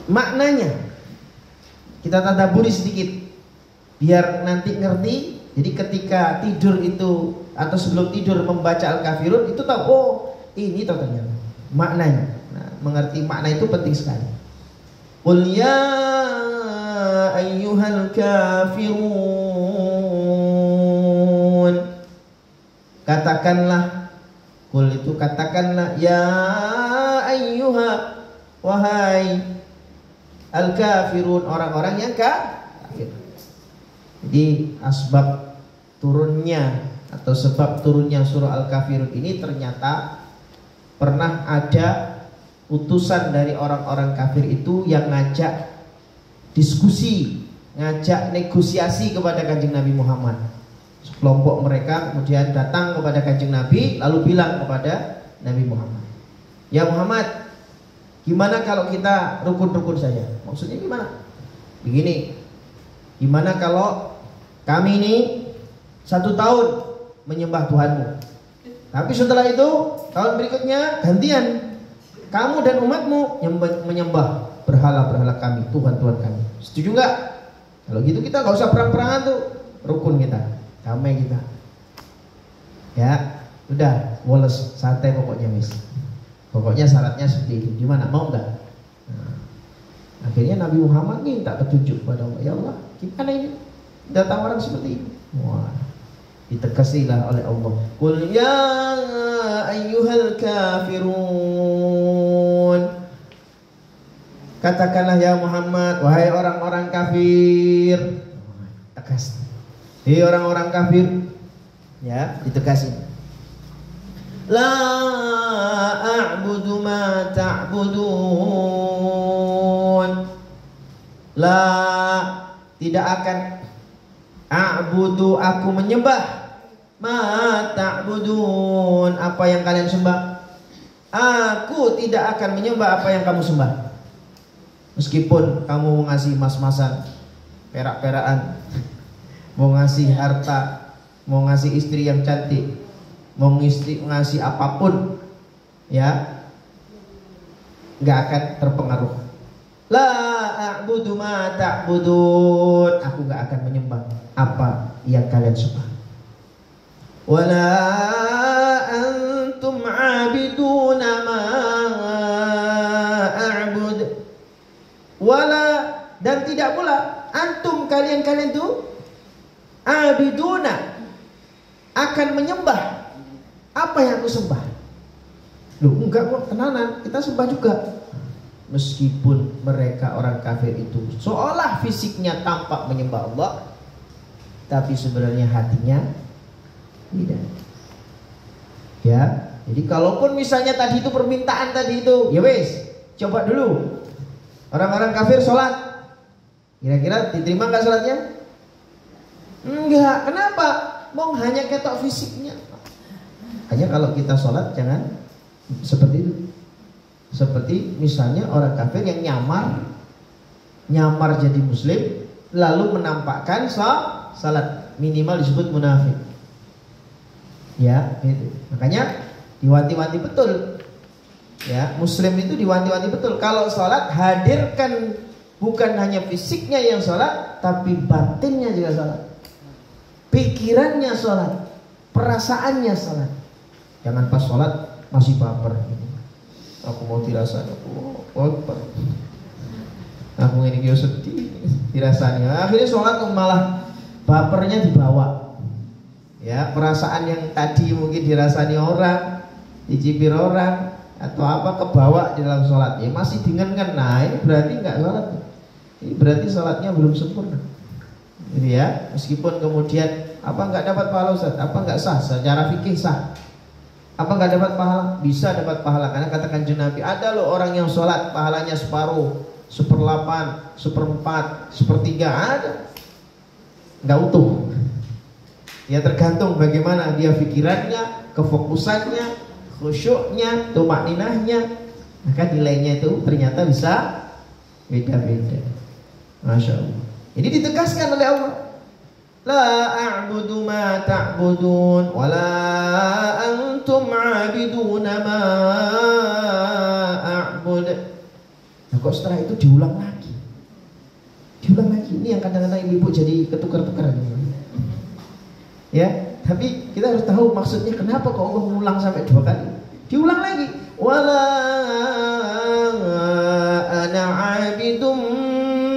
maknanya kita tadabburi sedikit biar nanti ngerti. Jadi ketika tidur itu atau sebelum tidur membaca Al-Kafirun itu tahu, oh ini tahu ternyata maknanya. Nah, mengerti makna itu penting sekali. Qul ya ayyuhal kafirun. Katakanlah, qul itu katakanlah, ya ayyuha, wahai al-kafirun, orang-orang yang kafir. Jadi asbab turunnya atau sebab turunnya surah Al-Kafirun ini ternyata pernah ada utusan dari orang-orang kafir itu yang ngajak diskusi, ngajak negosiasi kepada Kanjeng Nabi Muhammad. Sekelompok mereka kemudian datang kepada Kanjeng Nabi lalu bilang kepada Nabi Muhammad, ya Muhammad, gimana kalau kita rukun-rukun saja? Maksudnya gimana? Begini, gimana kalau kami ini 1 tahun menyembah Tuhanmu, tapi setelah itu tahun berikutnya gantian kamu dan umatmu menyembah berhala-berhala kami, Tuhan-Tuhan kami. Setuju nggak? Kalau gitu kita nggak usah perang-perangan tuh, rukun kita, damai kita. Ya, udah, woles, santai pokoknya mis. Pokoknya syaratnya seperti itu. Gimana? Mau nggak? Nah, akhirnya Nabi Muhammad minta petunjuk pada Allah. Ya Allah, gimana ini? Datang orang seperti ini. Wah, ditegasilah oleh Allah. Qul ya ayyuhal kafirun. Katakanlah ya Muhammad, wahai orang-orang kafir. Tegas. Hei orang-orang kafir. Ya, ditegasi. La a'budu ma ta'budun. La, tidak akan a'budu, aku menyembah, ma ta'budun, apa yang kalian sembah. Aku tidak akan menyembah apa yang kamu sembah. Meskipun kamu mau ngasih mas-masan, perak-perakan, mau ngasih harta, mau ngasih istri yang cantik, mau ngasih apapun, ya, nggak akan terpengaruh. La a'budu ma ta'budun, aku nggak akan menyembah apa yang kalian sembah. Wala antum 'abiduna ma a'bud. Wala, dan tidak pula antum, kalian-kalian itu abiduna, akan menyembah apa yang aku sembah. Loh, enggak kok, tenanan, kita sembah juga. Meskipun mereka orang kafir itu seolah fisiknya tampak menyembah Allah, tapi sebenarnya hatinya tidak. Ya, jadi kalaupun misalnya tadi itu permintaan tadi itu, ya wes, coba dulu. Orang-orang kafir sholat, kira-kira diterima nggak sholatnya? Enggak. Kenapa? Mau hanya ketok fisiknya. Hanya kalau kita sholat jangan seperti itu. Seperti misalnya orang kafir yang nyamar jadi muslim lalu menampakkan salat, minimal disebut munafik. Ya, itu. Makanya diwanti-wanti betul. Ya, muslim itu diwanti-wanti betul. Kalau salat hadirkan bukan hanya fisiknya yang salat, tapi batinnya juga salat. Pikirannya salat, perasaannya salat. Jangan pas salat masih baper. Aku mau dirasani, aku ini kira sedih, dirasani. Akhirnya sholat malah bapernya dibawa. Ya, perasaan yang tadi mungkin dirasani orang, dicibir orang, atau apa kebawa di dalam sholat. Ya masih diingatkan. Nah, ini berarti nggak sholat. Ini berarti sholatnya belum sempurna. Jadi ya, meskipun kemudian apa nggak dapat pahala Ustaz? Apa nggak sah? Secara fikih sah. Apa nggak dapat pahala? Bisa dapat pahala, karena katakan Nabi, ada loh orang yang sholat pahalanya separuh, 1/8, 1/4, 1/3, ada. Nggak utuh. Ya tergantung bagaimana dia pikirannya, kefokusannya, khusyuknya, tumakninahnya, maka nilainya itu ternyata bisa beda-beda. Masya Allah. Ini ditegaskan oleh Allah. La a'budu ma ta'budun wala antum 'abiduna ma a'bud. Nah kok setelah itu diulang lagi. Diulang lagi. Ini yang kadang-kadang ibu-ibu jadi ketukar-tukar. Ya, tapi kita harus tahu maksudnya kenapa kok Allah mengulang sampai 2 kali. Diulang lagi. Wala ana 'abidum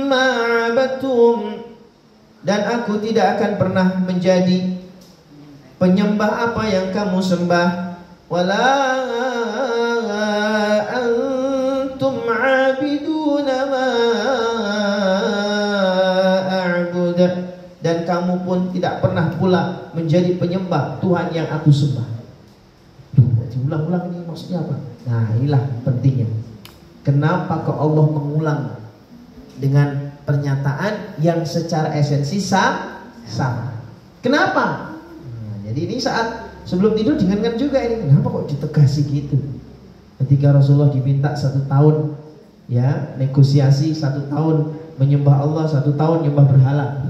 ma'abatum, dan aku tidak akan pernah menjadi penyembah apa yang kamu sembah. Wala antum 'abiduna ma a'bud, dan kamu pun tidak pernah pula menjadi penyembah Tuhan yang aku sembah. Diulang-ulang ini maksudnya apa? Nah inilah pentingnya. Kenapa kok Allah mengulang dengan pernyataan yang secara esensi sama? Kenapa? Nah, jadi ini saat sebelum tidur diingatkan juga ini. Kenapa kok ditegasi gitu? Ketika Rasulullah diminta 1 tahun, ya negosiasi 1 tahun menyembah Allah, 1 tahun menyembah berhala.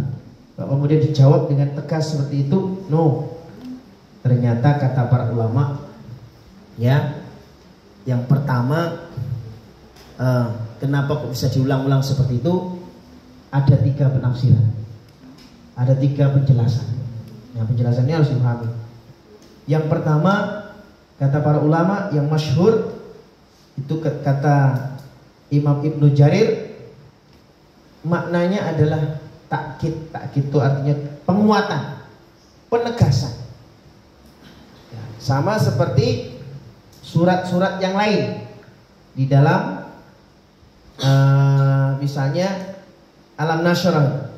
Kemudian dijawab dengan tegas seperti itu, no. Ternyata kata para ulama, ya, yang pertama, kenapa kok bisa diulang-ulang seperti itu? Ada 3 penafsiran, ada 3 penjelasan. Nah, penjelasannya harus dipahami. Yang pertama, kata para ulama yang masyhur itu kata Imam Ibnu Jarir, maknanya adalah takkid. Takkid itu artinya penguatan, penegasan. Ya, sama seperti surat-surat yang lain di dalam misalnya Alam Nashrah,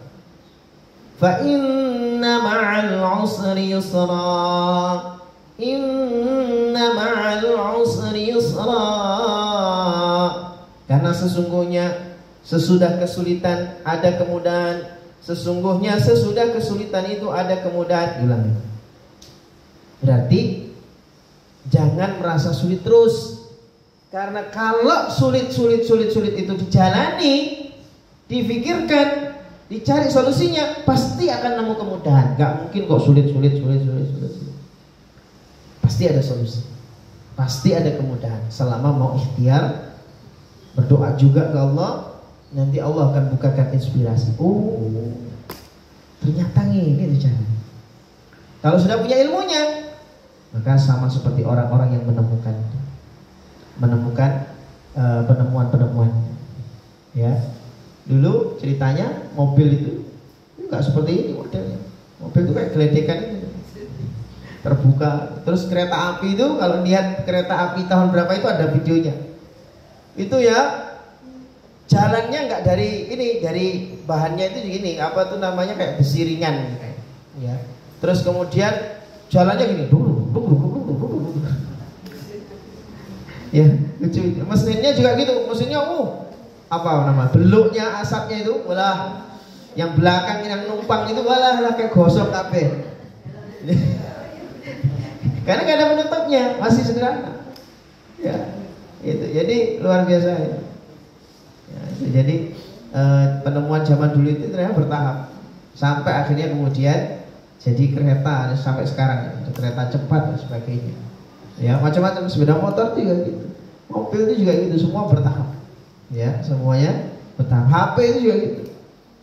fa inna ma'al usri yusra, inna ma'al usri yusra, karena sesungguhnya sesudah kesulitan ada kemudahan, sesungguhnya sesudah kesulitan itu ada kemudahan. Ulang. Berarti jangan merasa sulit terus, karena kalau sulit itu dijalani, difikirkan, dicari solusinya, pasti akan nemu kemudahan. Gak mungkin kok sulit. Pasti ada solusi, pasti ada kemudahan selama mau ikhtiar, berdoa juga ke Allah. Nanti Allah akan bukakan inspirasi. Oh, ternyata ini cara. Kalau sudah punya ilmunya, maka sama seperti orang-orang yang menemukan penemuan-penemuan. Ya, dulu ceritanya mobil itu nggak seperti ini modelnya. Mobil itu kayak geledekan itu, terbuka. Terus kereta api itu, kalau lihat kereta api tahun berapa itu ada videonya. Itu ya, jalannya nggak dari bahannya itu gini, apa tuh namanya, kayak besi ringan, ya. Terus kemudian jalannya gini, ya, lucu. Mesinnya juga gitu, mesinnya apa nama, beluknya, asapnya itu, walah, yang belakang yang numpang itu walah kayak gosok kabeh. Karena gak ada penutupnya, masih sederhana. Ya, itu. Jadi luar biasa ya. Ya, jadi penemuan zaman dulu itu ternyata bertahap sampai akhirnya kemudian jadi kereta sampai sekarang, kereta cepat dan sebagainya. Ya, macam-macam, sepeda motor juga gitu, mobil itu juga gitu, semua bertahap. Ya, semuanya bertahap. HP itu juga gitu,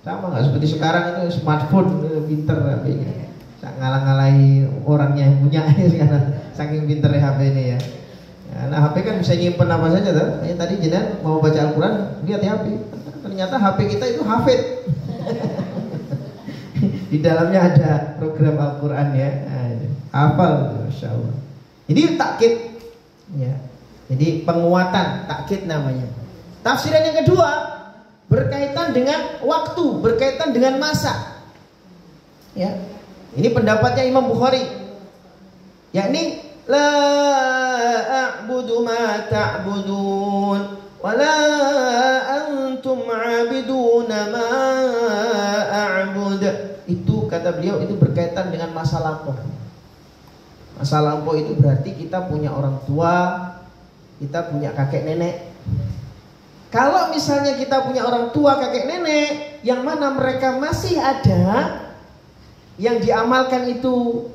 sama, nggak seperti sekarang itu smartphone pinter HP-nya, ngalah-ngalahi orangnya yang punya sekarang, saking pinternya HP ini ya. Nah, HP kan bisa nyimpen apa saja tuh. Kayak tadi jenengan mau baca Al-Quran, lihat di HP. Ternyata HP kita itu hafid. Di dalamnya ada program Al-Quran ya. Hafal, Masya Allah. Ini takkid ya. Jadi penguatan, takkid namanya. Tafsiran yang kedua berkaitan dengan waktu, berkaitan dengan masa. Ya. Ini pendapatnya Imam Bukhari. Yakni la a'budu ma ta'budun wa la antum 'abiduna ma a'bud. Itu kata beliau, itu berkaitan dengan masa lampau. Masa lampau itu berarti kita punya orang tua, kita punya kakek nenek. Kalau misalnya kita punya orang tua, kakek nenek yang mana mereka masih ada, yang diamalkan itu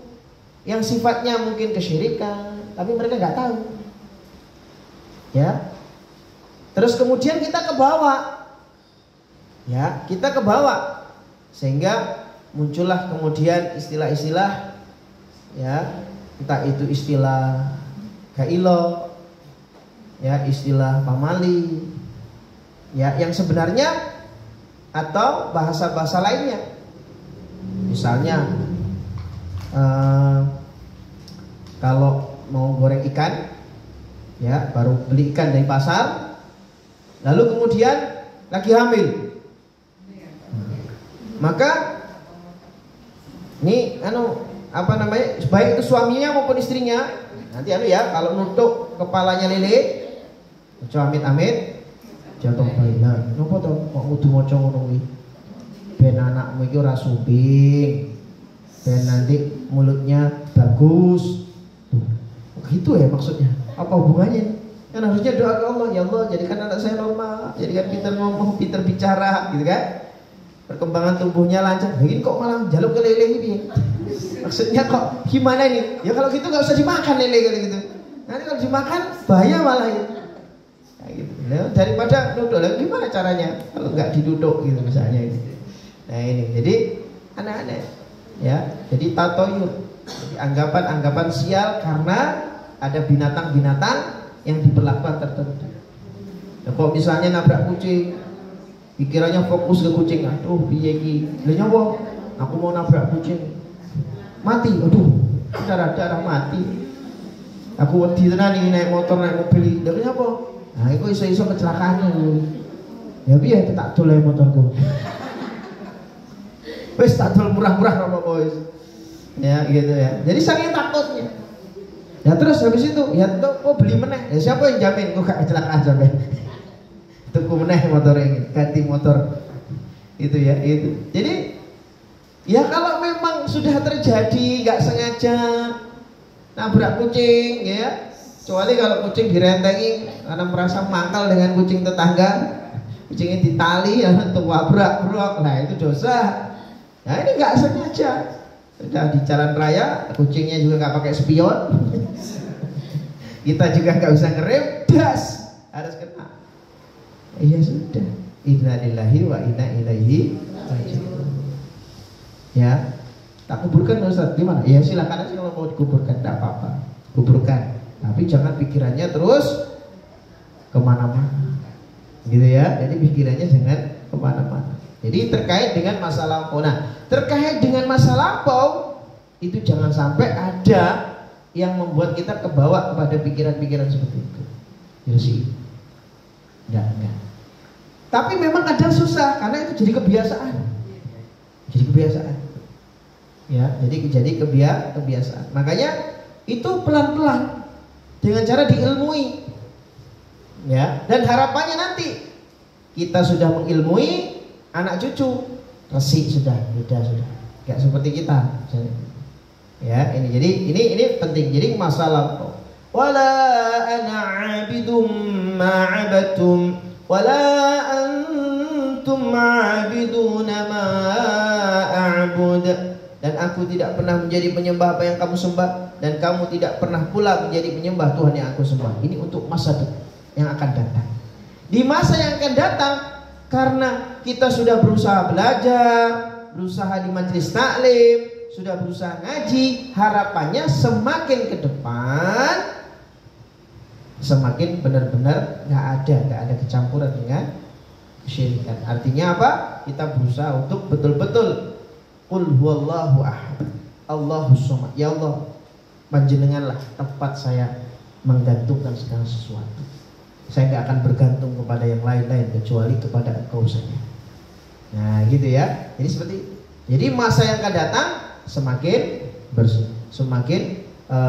yang sifatnya mungkin kesyirikan, tapi mereka nggak tahu. Ya, Terus kemudian kita ke bawah, ya kita ke bawah, sehingga muncullah kemudian istilah-istilah, ya entah itu istilah gailo, ya istilah pamali, ya yang sebenarnya atau bahasa-bahasa lainnya. Misalnya kalau mau goreng ikan, ya baru beli ikan dari pasar, lalu kemudian lagi hamil, maka ini apa namanya, baik itu suaminya maupun istrinya nanti ya kalau nutuk kepalanya lele, amit-amit jatuh bayi. Nah, nopo to kok kudu maca ngono kuwi? Ben anakmu iki ora sumbing, ben nanti mulutnya bagus. Gitu ya maksudnya. Apa hubungannya? Kan harusnya doa ke Allah, ya Allah jadikan anak saya normal, jadikan pintar ngomong, pintar bicara, gitu kan? Perkembangan tubuhnya lancar. Begini kok malah jaluk ke lele ini? Maksudnya kok gimana ini? Ya kalau gitu nggak usah dimakan lele kayak gitu. Nanti kalau dimakan bahaya malah ya. Nah, gitu. Nah, daripada duduk, gimana caranya kalau nggak diduduk gitu misalnya ini. Nah ini, jadi aneh-aneh, ya. Jadi tatoyur, jadi anggapan-anggapan sial karena ada binatang-binatang yang diperlakukan tertentu. Ya, kok misalnya nabrak kucing, pikirannya fokus ke kucing. Aduh, piye iki? Lha nyowo? Aku mau nabrak kucing. Mati. Aduh, darah-darah mati. Aku wedi tenan iki naik motor, naik mobil. Lha kenapa? Nah, iku iso-iso kecelakaan. Ya piye tak dol motorku. Wis tak dol murah-murah apa wis. Ya gitu ya. Jadi saking takutnya. Ya terus habis itu ya kok beli meneh. Ya siapa yang jamin kok gak kecelakaan sampai. Tuku meneh motor ini, ganti motor. Itu ya, itu. Jadi ya kalau memang sudah terjadi nggak sengaja nabrak kucing ya, kecuali kalau kucing direntengi karena merasa mangkal dengan kucing tetangga, kucingnya ditali ya tabrak, nah itu dosa. Nah ini nggak sengaja, sudah di jalan raya kucingnya juga nggak pakai spion, kita juga nggak bisa ngerem, das harus kena. Iya sudah, inna lillahi wa inna ilaihi raji'un. Ya, tak kuburkan Ustaz, gimana? Ya silakan aja kalau mau dikuburkan, tidak apa-apa, kuburkan. Tapi jangan pikirannya terus kemana-mana, gitu ya. Jadi pikirannya jangan kemana-mana. Jadi terkait dengan masa lampau. Nah, terkait dengan masa lampau itu jangan sampai ada yang membuat kita kebawa kepada pikiran-pikiran seperti itu. Ya sih, enggak. Tapi memang kadang susah karena itu jadi kebiasaan. Jadi kebiasaan. Ya, jadi kebiasaan. Makanya itu pelan-pelan dengan cara diilmui. Ya, dan harapannya nanti kita sudah mengilmui anak cucu, resik sudah, beda sudah. Enggak seperti kita. Ya, ini penting. Jadi masalah wala ana 'abidum ma 'abadtum wala antum 'abiduna ma a'bud. Dan aku tidak pernah menjadi penyembah apa yang kamu sembah, dan kamu tidak pernah pula menjadi penyembah Tuhan yang aku sembah. Ini untuk masa yang akan datang. Di masa yang akan datang, karena kita sudah berusaha belajar, berusaha di majelis taklim, sudah berusaha ngaji, harapannya semakin ke depan semakin benar-benar nggak ada kecampuran dengan kesyirikan. Artinya apa? Kita berusaha untuk betul-betul Qul huwallahu ahad, Allahus samad. Ya Allah, panjenenganlah tempat saya menggantungkan segala sesuatu. Saya tidak akan bergantung kepada yang lain-lain kecuali kepada Engkau saja. Nah, gitu ya. Jadi seperti itu. Jadi masa yang akan datang semakin bersih, semakin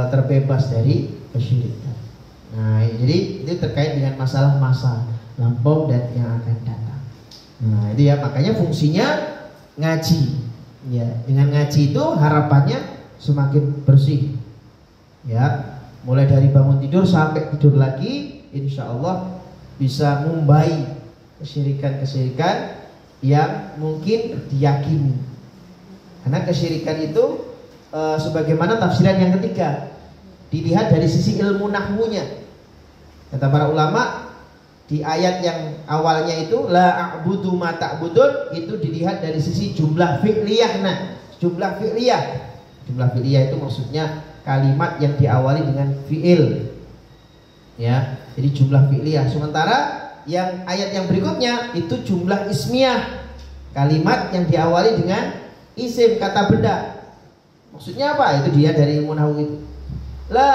terbebas dari kesyirikan. Nah, jadi itu terkait dengan masalah masa lampau dan yang akan datang. Nah, itu ya, makanya fungsinya ngaji. Ya, dengan ngaji itu harapannya semakin bersih. Ya, mulai dari bangun tidur sampai tidur lagi, insya Allah bisa ngumbai kesyirikan-kesyirikan yang mungkin diyakini. Karena kesyirikan itu sebagaimana tafsiran yang ketiga, dilihat dari sisi ilmu nahwunya. Kata para ulama, di ayat yang awalnya itu la a'budu ma ta'budun, itu dilihat dari sisi jumlah fi'liyah. Nah, jumlah fi'liyah itu maksudnya kalimat yang diawali dengan fi'il. Ya, jadi jumlah fi'liyah. Sementara yang ayat yang berikutnya itu jumlah ismiyah, kalimat yang diawali dengan isim, kata benda. Maksudnya apa? Itu dia dari ilmu nahwu itu. La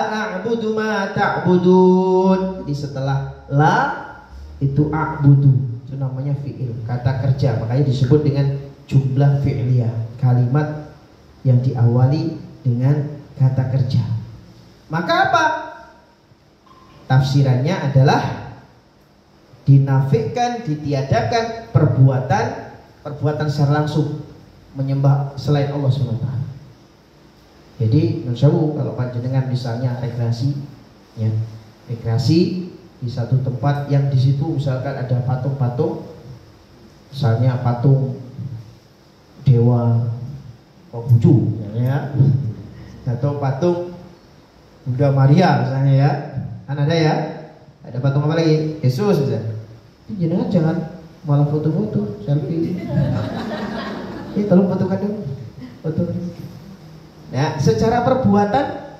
a'budu ma ta'budun. Jadi setelah la itu a'budu, itu namanya fi'il, kata kerja. Makanya disebut dengan jumlah fi'liyah, kalimat yang diawali dengan kata kerja. Maka apa? Tafsirannya adalah dinafikan, ditiadakan perbuatan secara langsung menyembah selain Allah SWT. Jadi nusyawu kalau panjenengan misalnya rekreasi, ya, rekreasi di satu tempat yang di situ misalkan ada patung-patung, misalnya patung dewa Konghucu, ya, atau patung Bunda Maria misalnya, ya, kan ada ya, ada patung apa lagi? Yesus misalnya. Jangan jangan malah foto-foto, selfie. Ini tolong fotokan dong, foto. Nah, secara perbuatan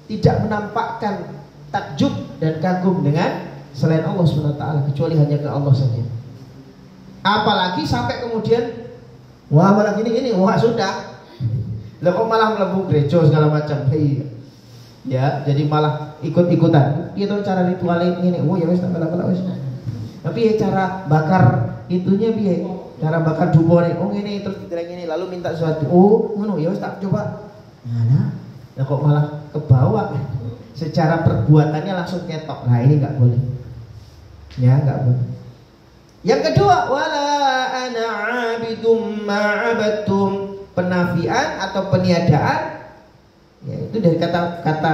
tidak menampakkan takjub dan kagum dengan selain Allah SWT, kecuali hanya ke Allah saja. Apalagi sampai kemudian wah malah gini, wah sudah. Lah kok malah mlebu gereja segala macam. Ya, jadi malah ikut-ikutan. Kita cara ritual ini, oh ya wis tak bala-bala wis. Tapi cara bakar itunya piye? Cara bakar dubore, oh ini terus ini lalu minta sesuatu. Oh, ngono ya wis tak coba. Nah, kok malah ke bawah. Secara perbuatannya langsung ketok. Nah, ini enggak boleh. Ya, enggak boleh. Yang kedua, wala ana 'abidum ma'abattum, penafian atau peniadaan, ya itu dari kata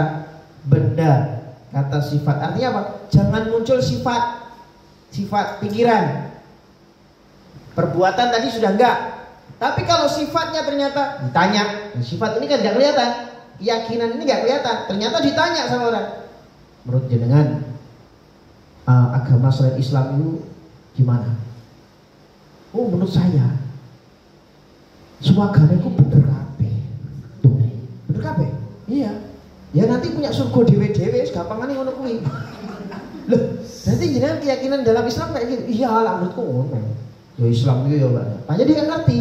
benda, kata sifat. Artinya apa? Jangan muncul sifat pikiran. Perbuatan tadi sudah enggak. Tapi kalau sifatnya ternyata ditanya, sifat ini kan enggak kelihatan, keyakinan ini enggak kelihatan, ternyata ditanya sama orang, menurut jenengan agama selain Islam itu gimana? Oh, menurut saya semua agama itu bener kabeh. Tuh, bener kabeh? Iya. Ya nanti punya surga dewe-dewe, gampangane ngono kuwi. Loh, nanti jenengan keyakinan dalam Islam kayak gitu. Iya lah, menurutku ngono. Ya Islam itu ya, Pak. Hanya dia nggak ngerti.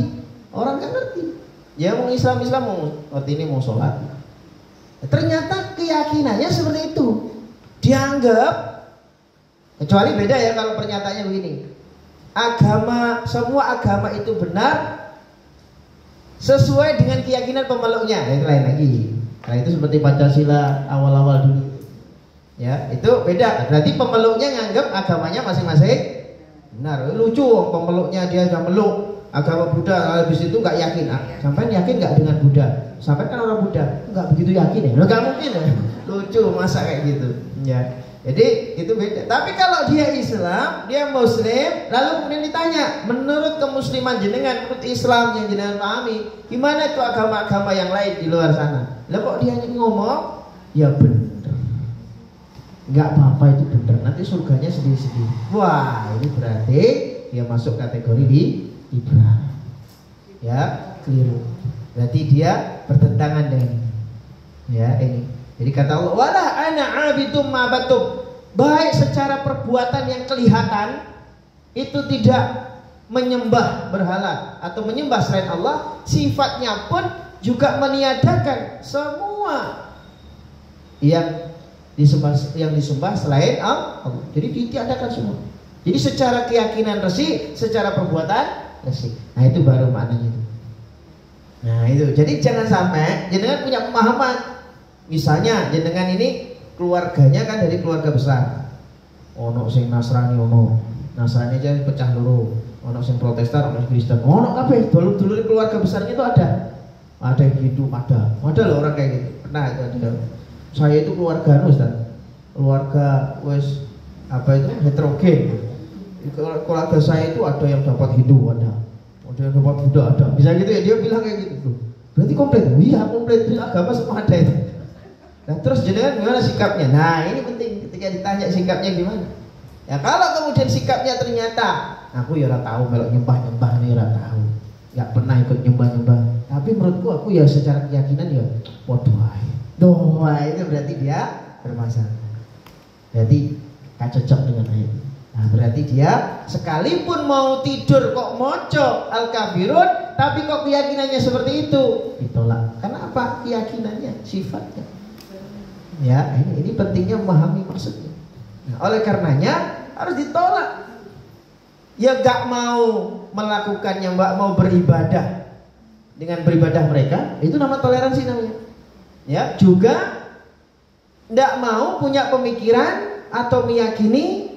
Orang kan ngerti. Ya mau Islam mau ngerti ini mau sholat. Ternyata keyakinannya seperti itu. Dianggap, kecuali beda ya kalau pernyataannya begini. Semua agama itu benar sesuai dengan keyakinan pemeluknya. Itu lain lagi. Nah itu seperti Pancasila awal-awal dulu. Ya, itu beda. Berarti pemeluknya nganggap agamanya masing-masing benar. Lucu, pemeluknya dia sudah meluk agama Buddha, habis itu nggak yakin. Sampai yakin nggak dengan Buddha? Sampai kan orang Buddha nggak begitu yakin ya? Nggak mungkin ya. Lucu masa kayak gitu. Ya. Jadi itu beda. Tapi kalau dia Islam, dia Muslim, lalu kemudian ditanya, menurut kemusliman jenengan, menurut Islam yang jenengan pahami, gimana itu agama-agama yang lain di luar sana? Lah kok dia ngomong, ya benar. Nggak apa-apa itu benar. Nanti surganya sedih-sedih. Wah, ini berarti dia masuk kategori liberal. Ya, keliru. Berarti dia bertentangan dengan ini. Ya, ini. Jadi kata Allah, wala ana 'abidum ma'abattum. Baik secara perbuatan yang kelihatan itu tidak menyembah berhala atau menyembah selain Allah, sifatnya pun juga meniadakan semua yang disembah selain Allah. Jadi ditiadakan semua. Jadi secara keyakinan resik, secara perbuatan resik. Nah itu baru maknanya itu. Nah itu. Jadi jangan sampai jenengan punya pemahaman. Misalnya jenengan ini keluarganya kan dari keluarga besar. Ono sing Nasrani, ono Nasrani aja pecah loro. Ono sing Protestan, ono sing Kristen. Ono kabeh dulur-dulur keluarga besarnya itu ada. Ada yang Hindu, ada loh orang kayak gitu. Pernah itu ada. Saya itu keluarga Ustaz. Keluarga wes apa itu heterogen. Keluarga saya itu ada yang dapat Hindu, ada yang dapat Buddha, ada. Bisa gitu ya, dia bilang kayak gitu. Berarti komplit. Iya, komplit. Agama semua ada itu. Nah terus jenengan gimana sikapnya? Nah ini penting, ketika ditanya sikapnya gimana. Ya kalau kemudian sikapnya ternyata aku ya ora tahu melok nyembah-nyembah nih, ora tahu, nggak pernah ikut nyembah-nyembah, tapi menurutku aku ya secara keyakinan ya podo ae. Doa itu berarti dia bermasalah. Berarti gak cocok dengan ayat. Nah, berarti dia sekalipun mau tidur kok moco Al-Kafirun, tapi kok keyakinannya seperti itu, ditolak. Karena apa? Keyakinannya, sifatnya. Ya, ini pentingnya memahami maksudnya. Nah, oleh karenanya harus ditolak. Ya gak mau melakukannya, gak mau beribadah dengan beribadah mereka, itu nama toleransi namanya. Ya, juga tidak mau punya pemikiran atau meyakini,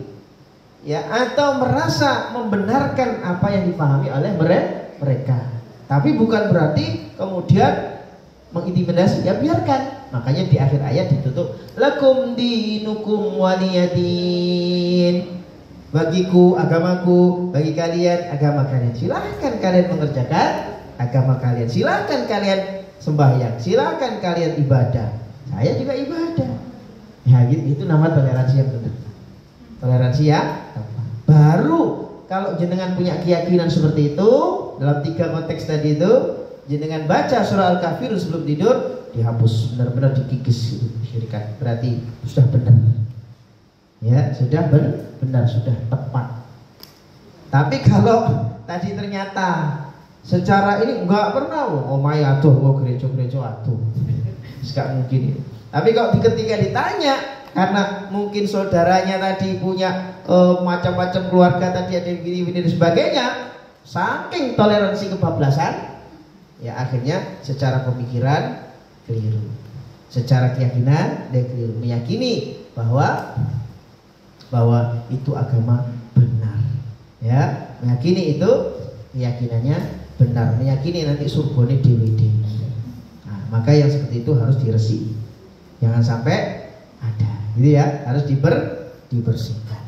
ya, atau merasa membenarkan apa yang dipahami oleh mereka. Tapi bukan berarti kemudian mengintimidasi, ya biarkan. Makanya di akhir ayat ditutup lakum dinukum waliyadin. Bagiku agamaku, bagi kalian agama kalian. Silahkan kalian mengerjakan agama kalian, silahkan kalian sembahyang, silahkan kalian ibadah. Saya juga ibadah. Ya itu nama toleransi yang benar. Toleransi yang tepat. Baru kalau jenengan punya keyakinan seperti itu, dalam 3 konteks tadi itu, jenengan baca surah Al-Kafirun sebelum tidur, dihapus, benar-benar dikikis syirikat. Berarti sudah benar. Ya, sudah benar, sudah tepat. Tapi kalau tadi ternyata secara ini enggak pernah, omahe aduh, gereja-gereja aduh. Enggak mungkin itu. Tapi kalau ketika ditanya, karena mungkin saudaranya tadi punya macam-macam keluarga, tadi ada yang gini dan sebagainya, saking toleransi kebablasan, ya akhirnya secara pemikiran keliru, secara keyakinan dia keliru, meyakini bahwa itu agama benar, ya, meyakini itu keyakinannya benar, meyakini nanti surgane dewe-dewe. Nah, maka yang seperti itu harus diresi, jangan sampai ada, gitu ya, harus dibersihkan.